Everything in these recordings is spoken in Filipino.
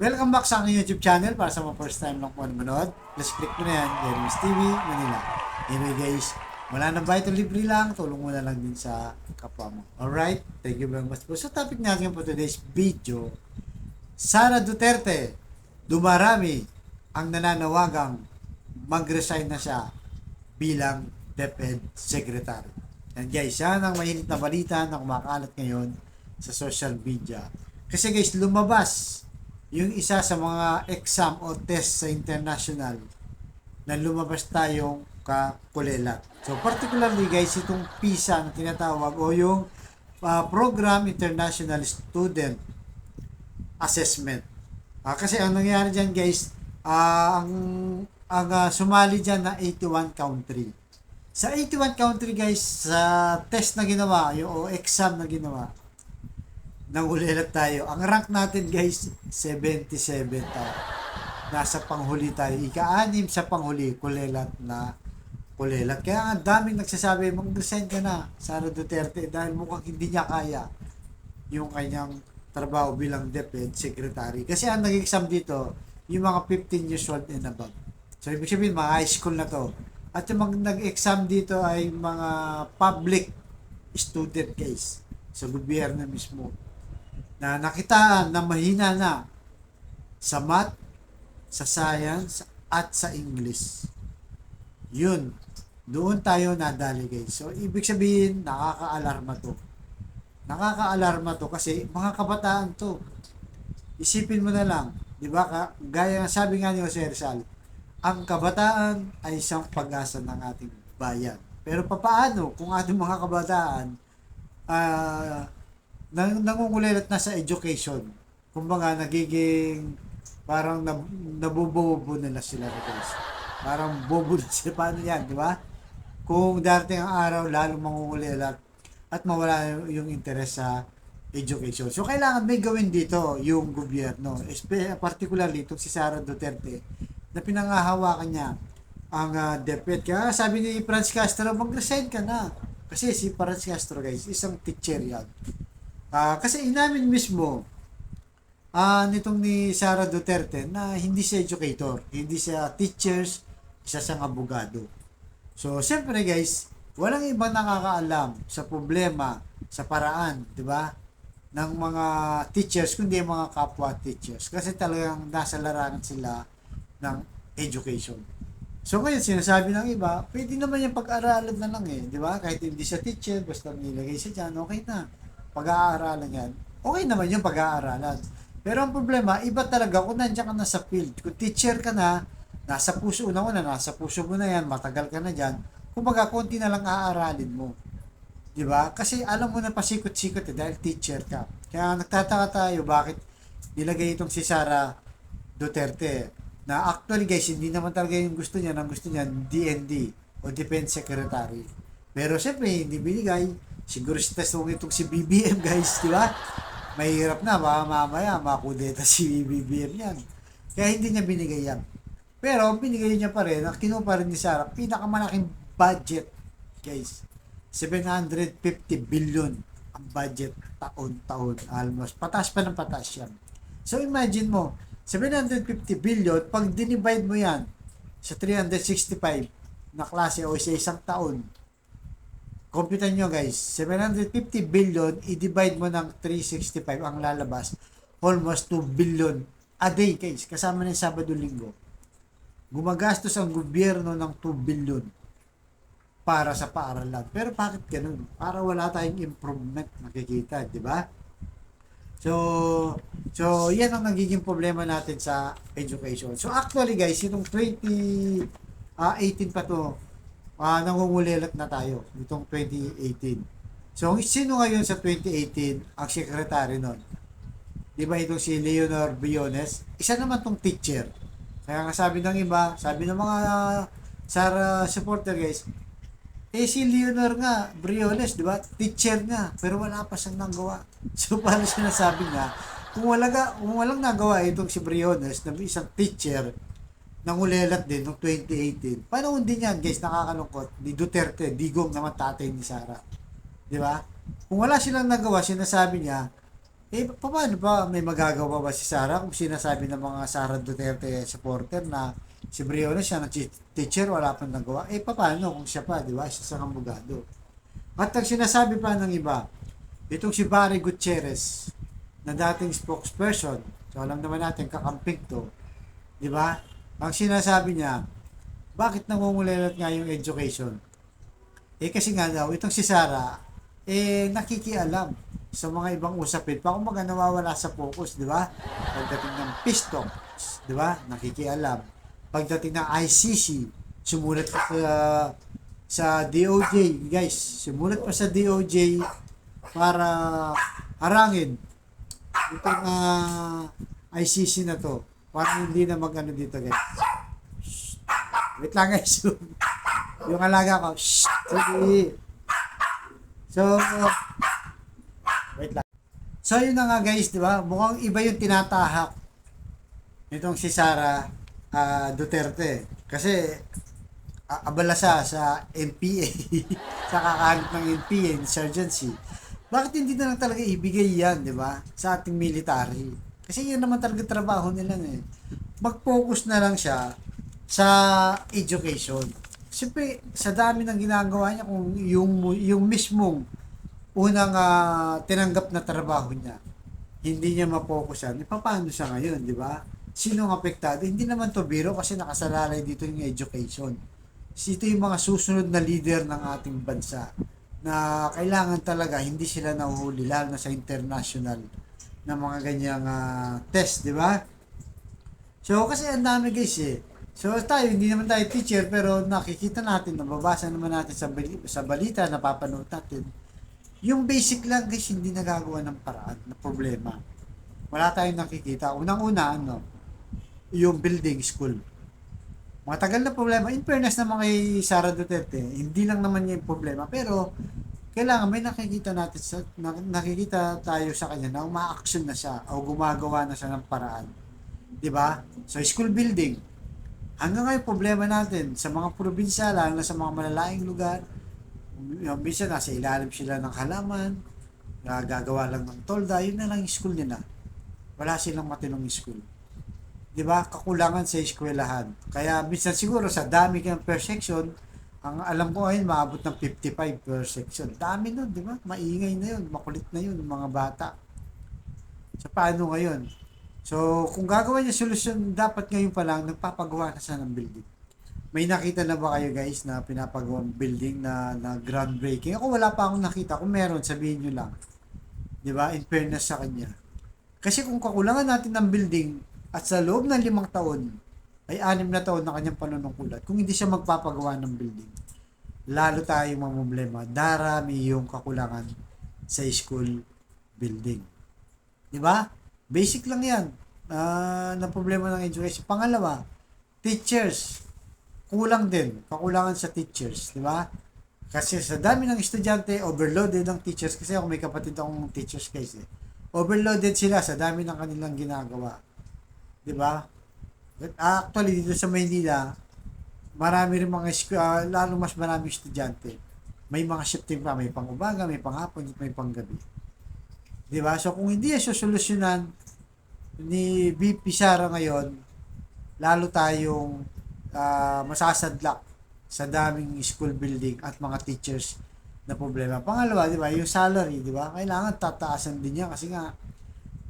Welcome back sa aking YouTube channel. Para sa mga first time lang po manonood, please click mo na yan, Jeremy's TV, Manila. Anyway guys, wala nang bayad o libre lang, tulong mo na lang din sa kapwa mo. Alright, thank you very much po. Sa topic natin po today's video, Sara Duterte, dumarami ang nananawagang mag-resign na siya bilang DepEd Secretary. And guys, yan ang mainit na balita na kumakalat ngayon sa social media. Kasi guys, lumabas yung isa sa mga exam o test sa international na lumabas tayong kakulelat. So particularly guys, itong PISA na tinatawag o yung Program International Student Assessment. Kasi ang nangyari dyan guys, ang sumali dyan na 81 country. Sa 81 country guys, sa test na ginawa, o exam na ginawa, nangulilat tayo. Ang rank natin guys, 77 tayo. Nasa panghuli tayo. Ika-anim sa panghuli, kulelat na kulelat. Kaya ang daming nagsasabi, mag-resign ka na, Sara Duterte, dahil mukhang hindi niya kaya yung kanyang trabaho bilang DepEd Secretary. Kasi ang nag-exam dito, yung mga 15 years old and above. So, ibig sabihin, mga high school na to. At yung mga nag-exam dito ay mga public student guys. Sa gobyerno mismo. Na nakitaan na mahina na sa math, sa science, at sa English. Yun. Doon tayo nadali guys. So, ibig sabihin, nakaka-alarma to. Nakaka-alarma to kasi mga kabataan to. Isipin mo na lang, di ba? Gaya ng sabi nga ni Jose Rizal, ang kabataan ay isang pag-asa ng ating bayan. Pero papaano kung ating mga kabataan nangungulilat na sa education? Kumbaga nagiging parang nabubobo nila sila guys. Parang bobo na sila. Paano yan, di ba? Kung darating ang araw, lalong mangungulilat at mawala yung interest sa education. So, kailangan may gawin dito yung gobyerno. Particularly itong si Sara Duterte na pinangahawakan niya ang DepEd. Kaya sabi ni Franz Castro, mag-resign ka na. Kasi si Franz Castro guys, isang teacher yan. Kasi inamin mismo nitong ni Sara Duterte na hindi siya educator, hindi siya teachers, isa siyang abogado. So, siyempre guys, walang ibang nakakaalam sa problema, sa paraan, di ba? Ng mga teachers, kundi mga kapwa teachers. Kasi talagang nasa larangan sila ng education. So ngayon sinasabi ng iba, pwede naman yung pag-aaralan na lang di ba? Kahit hindi siya teacher, basta nilagay siya dyan, okay na. Pag-aaralan yan, okay naman yung pag-aaralan. Pero ang problema, iba talaga kung nandiyan ka na sa field. Kung teacher ka na, nasa puso mo na yan, matagal ka na dyan, kumbaga konti na lang aaralin mo. Di ba? Kasi alam mo na pasikot-sikot dahil teacher ka. Kaya nagtataka tayo bakit nilagay itong si Sara Duterte na actually guys, hindi naman talaga yung gusto niya. Ang gusto niya, DND o Defense Secretary. Pero siyempre, hindi binigay. Siguro si Tesong itong si BBM guys, di ba? Mahirap na, baka mamaya makudeta si BBM yan. Kaya hindi niya binigay yan. Pero binigay niya pa rin, kinuha pa rin ni Sara, pinakamalaking budget guys. 750 billion ang budget taon-taon almost. Patas pa ng patas yan. So imagine mo, 750 billion, pag dinivide mo yan sa 365 na klase o sa isang taon, computer nyo guys, 750 billion, i-divide mo ng 365 ang lalabas, almost 2 billion a day guys, kasama ng Sabado-Linggo. Gumagastos ang gobyerno ng 2 billion para sa paaralan. Pero bakit ganun? Para wala tayong improvement makikita, di ba? So yan ang nagiging problema natin sa education. So actually guys, itong 2018 pa to, nangungulilat na tayo itong 2018. So sino ngayon sa 2018 ang secretary nun? Di ba itong si Leonor Briones? Isa naman tong teacher. Kaya nga sabi ng iba, sabi ng mga Sara supporter guys, si Leonor nga, Briones, di ba? Teacher nga, pero wala pa siyang nagawa. So, paano siya nasabi nga, kung walang nagawa itong si Briones na isang teacher, nangulelat din noong 2018. Panahon din yan, guys, nakakalungkot. Ni Duterte, digong naman tatay ni Sara. Di ba? Kung wala silang nagawa, sinasabi niya, Eh, paano ba may magagawa ba si Sara kung sinasabi ng mga Sara Duterte supporter na si Briones siya ng teacher, wala pang nagawa? Eh, paano kung siya pa, di ba? Isa sa abogado. At ang sinasabi pa ng iba, itong si Barry Gutierrez, na dating spokesperson, so alam naman natin, kakamping to, di ba? Ang sinasabi niya, bakit nangungulilat nga yung education? Eh kasi nga daw, itong si Sara, eh nakikialam sa mga ibang usapin pa, kung nawawala sa focus, di ba? Pagdating ng peace talks, di ba? Nakikialam. Pagdating ng ICC, sumulat pa sa DOJ, guys, sumulat pa sa DOJ para harangin itong ICC na to. Para hindi na mag-ano dito, guys. Wait lang, guys. Yung alaga ko. Sige. So, wait lang. So, yun na nga, guys, di ba? Mukhang iba yung tinatahak nitong si Sara Duterte. Kasi, abala siya sa NPA. Sa kakahanap ng NPA, insurgency. Bakit hindi na lang talaga ibigay yan, di ba? Sa ating military. Kasi yun naman talaga trabaho nila eh. Mag-focus na lang siya sa education. Siyempre, sa dami ng ginagawa niya, kung yung mismong unang tinanggap na trabaho niya, hindi niya mapokusan, paano siya ngayon, di ba? Sinong apektado? Hindi naman to biro kasi nakasalalay dito yung education. Ito yung mga susunod na leader ng ating bansa na kailangan talaga hindi sila nahuhuli lalo na sa international na mga ganyang test, di ba? So, kasi ang dami guys eh. So, tayo, hindi naman tayo teacher, pero nakikita natin, nababasa naman natin sa balita, napapanood natin. Yung basic lang guys, hindi nagagawa ng paraan, na problema. Wala tayong nakikita. Unang-una, yung building school. Matagal na problema. In fairness naman kay Sara Duterte, hindi lang naman niya yung problema, pero kailangan may nakikita natin nakikita tayo sa kanya na uma-action na siya o gumagawa na siya ng paraan. 'Di ba? So school building. Hanggang ngayon problema natin sa mga probinsya, lalo na sa mga malalaking lugar, yung minsan nasa ilalim sila ng halaman, gagawa lang ng tolda, yun na lang yung school nila. Wala silang matinong school. 'Di ba? Kakulangan sa eskwelahan. Kaya minsan siguro sa dami ng per section, ang alam ko ngayon maabot ng 55 per section. Dami nun, 'di ba? Maingay na 'yun, makulit na 'yun ng mga bata. So paano ngayon? So kung gagawa niya solusyon, dapat ngayon pa lang nagpapagawa na siya ng building. May nakita na ba kayo guys na pinapagawang building na groundbreaking? Ako wala pa akong nakita. Kung meron, sabihin nyo lang. 'Di ba? In fairness sa kanya. Kasi kung kakulangan natin ng building, at sa loob ng 5 taon, ay 6 na taon na kanyang panunungkulan. Kung hindi siya magpapagawa ng building, lalo tayong mamumblema. Darami yung kakulangan sa school building. Di ba? Basic lang yan na problema ng education. Pangalawa, teachers. Kulang din. Kakulangan sa teachers. Di ba? Kasi sa dami ng estudyante, overloaded ng teachers. Kasi ako may kapatid akong teachers guys eh. Overloaded sila sa dami ng kanilang ginagawa. 'Di ba? Actually dito sa Maynila, marami rin mga lalo mas maraming estudyante. May mga shifting pa, may pang-umaga, may pang-hapon, may pang-gabi. 'Di ba? So kung hindi solusyonan ni VP Sara ngayon, lalo tayong masasadlak sa daming school building at mga teachers na problema. Pangalawa, 'di ba, yung salary, 'di ba? Kailangan tataasan din niya kasi nga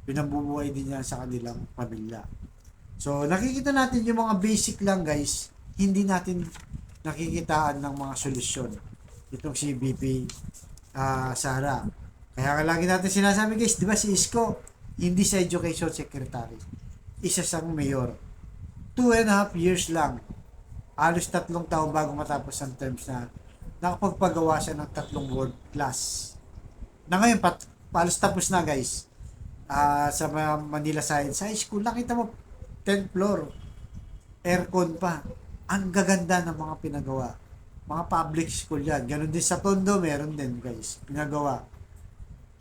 pinambubuhay din niya sa kanilang pamilya. So, nakikita natin yung mga basic lang guys, hindi natin nakikitaan ng mga solusyon. Itong si BP Sara. Kaya lagi natin sinasabi guys, di ba si Isko, hindi sa education secretary. Isa siyang mayor. 2.5 years lang. Alos 3 taon bago matapos ang terms na nakapagpagawa siya ng 3 world class. Na ngayon, palos tapos na guys. Sa Manila Science High School, nakita mo 10th floor, aircon pa. Ang gaganda ng mga pinagawa. Mga public school yan. Ganon din sa Tondo, meron din guys. Pinagawa.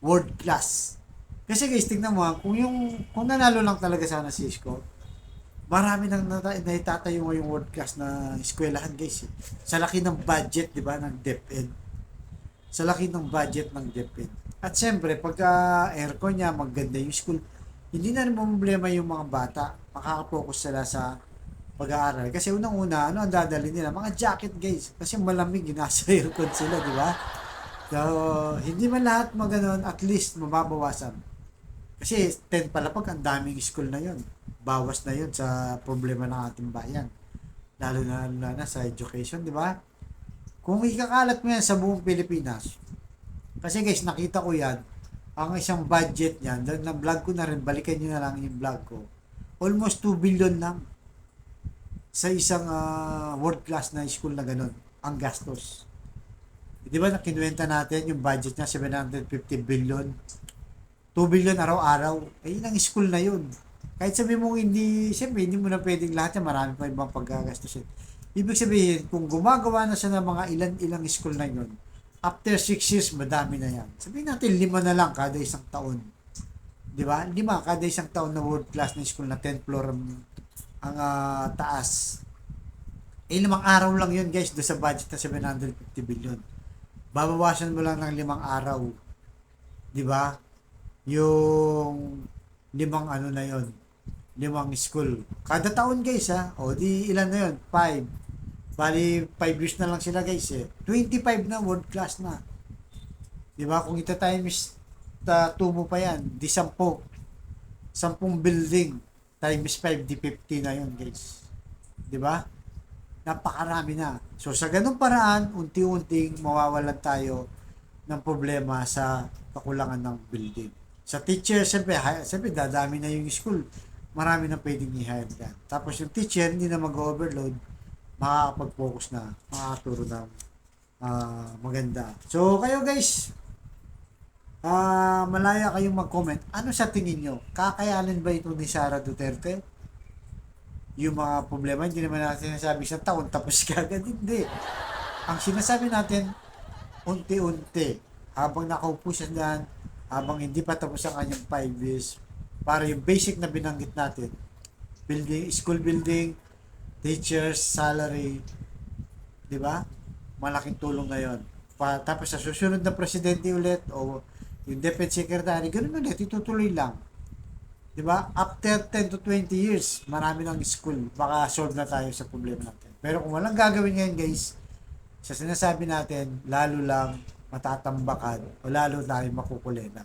World class. Kasi guys, tignan mo kung nanalo lang talaga sana si Isko, marami nang naitatayo ngayong world class na eskwelahan guys. Sa laki ng budget, di ba, ng DepEd. sa laki ng budget ng DepEd. At siyempre, pagka aircon niya, maganda yung school, hindi na rin problema yung mga bata. Makakapokus sila sa pag-aaral. Kasi unang-una, ano ang dadali nila? Mga jacket, guys. Kasi malamig, nasa aircon sila, di ba? So, hindi man lahat maganon, at least mababawasan. Kasi 10 palapag, ang daming school na yon. Bawas na yon sa problema ng ating bayan. Lalo na sa education, di ba? Kung ikakalat mo yan sa buong Pilipinas, kasi guys, nakita ko yan, ang isang budget niyan, na vlog ko na rin, balikan nyo na lang yung vlog ko. Almost 2 billion lang sa isang world class na school na ganun, ang gastos. Di ba nakinuwenta natin yung budget niya, 750 billion, 2 billion araw-araw. Eh, yun ang school na yun. Kahit sabi mo hindi, siyempre hindi mo na pwedeng lahat yan, marami pa ibang pagkagastusin. Ibig sabihin, kung gumagawa na siya ng mga ilang school na yun, after 6 years, madami na yan. Sabihin natin, 5 na lang kada isang taon. Di ba? 5 kada isang taon na world class na school na 10 floor ang taas. Eh, 5 araw lang yun guys, doon sa budget na 750 billion. Babawasan mo lang ng 5 araw. Di ba? Yung 5 ano na yon, 5 school. Kada taon guys ha. O di ilan na yun? 5. Bali 5 years na lang sila guys eh. 25 na world class na. Di ba? Kung ita times 2 mo pa yan, di 10. 10 building times 5 di 50 na yun guys. Di ba? Napakarami na. So sa ganung paraan, unti-unting mawawalan tayo ng problema sa kakulangan ng building. Sa teacher, siyempre dadami na yung school. Marami na pwedeng i-hire yan. Tapos yung teacher, hindi na mag-overload, makakapag-focus na, makakaturo ng maganda. So kayo guys, malaya kayong mag-comment. Ano sa tingin nyo? Kakayanin ba ito ni Sara Duterte? Yung mga problema, hindi naman natin sinasabi sa taon, tapos kagad, hindi. Ang sinasabi natin, unti-unti, habang nakaupo siya dyan, habang hindi pa tapos ang kanyang 5 years, para yung basic na binanggit natin, building, school building, teachers, salary, di ba? Malaking tulong na yon. Tapos sa susunod na presidente ulit, o yung DepEd secretary, ganun ulit, itutuloy lang. Di ba? After 10 to 20 years, marami ng school, baka solve na tayo sa problema natin. Pero kung walang gagawin ngayon guys, sa sinasabi natin, lalo lang matatambakan o lalo tayo makukulena.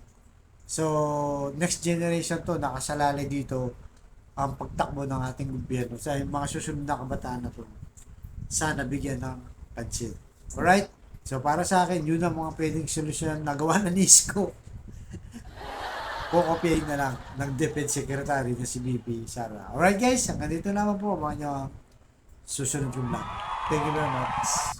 So, next generation to, nakasalalay dito ang pagtakbo ng ating gobyerno sa mga susunod na kabataan na to. Sana bigyan ng pansin. Alright? So, para sa akin, yun ang mga pwedeng solusyon na gawa ng ISCO. Kukopyahin na lang ng Defense Secretary na si BP Sara. Alright guys, hanggang dito naman po mga nyo susunod yung vlog. Thank you very much.